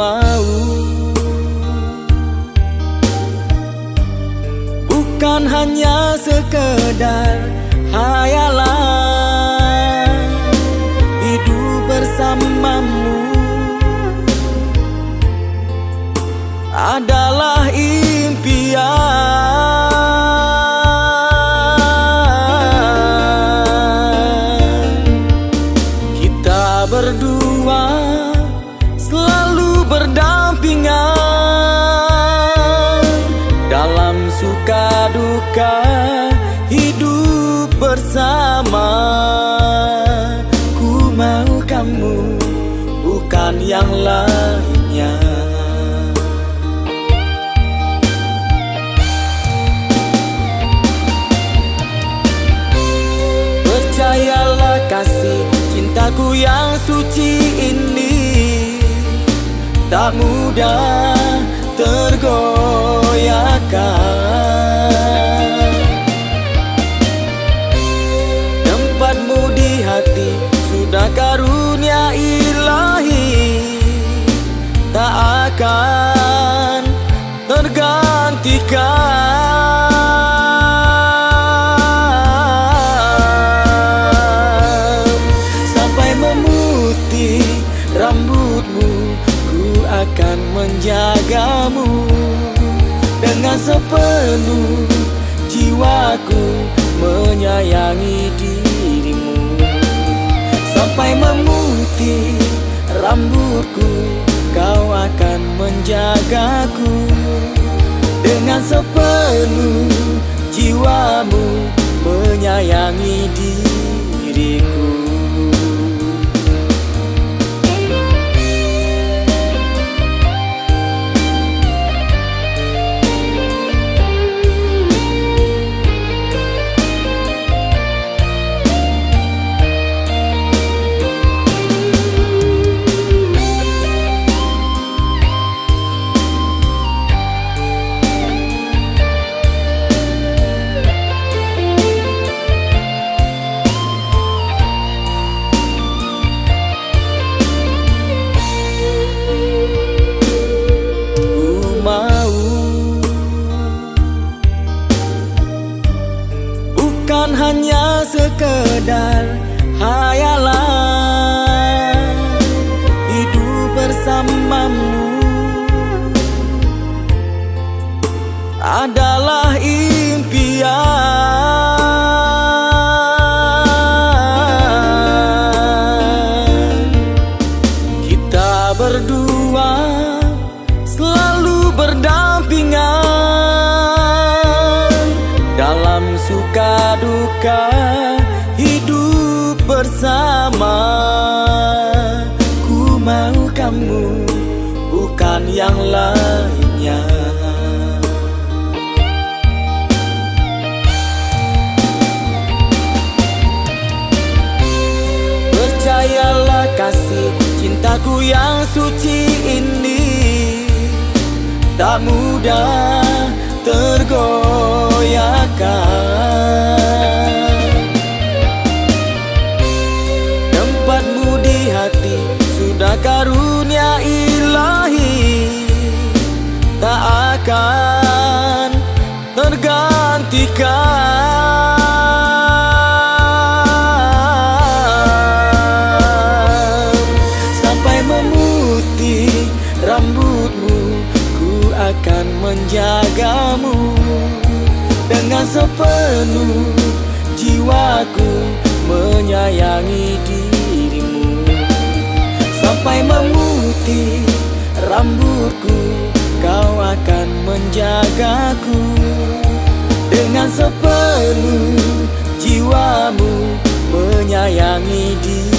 mau bukan hanya sekedar hayalan. Hidup bersamamu adalah impian. Kita berdua selalu berdampingan dalam suka duka, hidup bersama. Ku mau kamu, bukan yang lainnya. Percayalah kasih cintaku yang suci ini tak mudah tergoyahkan. Tempatmu di hati sudah karunia ilahi, tak akan tergantikan. Sampai memutih rambutmu, ku akan menjagamu dengan sepenuh jiwaku, menyayangi dirimu. Sampai memutih rambutku, kau akan menjagaku dengan sepenuh jiwamu, menyayangi diriku. Bukan hanya sekedar hayalan, hidup bersamamu adalah impian. Kita berdua selalu berdampingan dalam suka duka, hidup bersama. Ku mau kamu, bukan yang lainnya. Percayalah kasih cintaku yang suci ini tak mudah tergoyahkan. Tempatmu di hati sudah karunia ilahi, tak akan tergantikan. Sampai memutih rambutmu, ku akan menjagamu dengan sepenuh jiwaku, menyayangi dirimu. Sampai memutih rambutku, kau akan menjagaku dengan sepenuh jiwamu, menyayangi dirimu.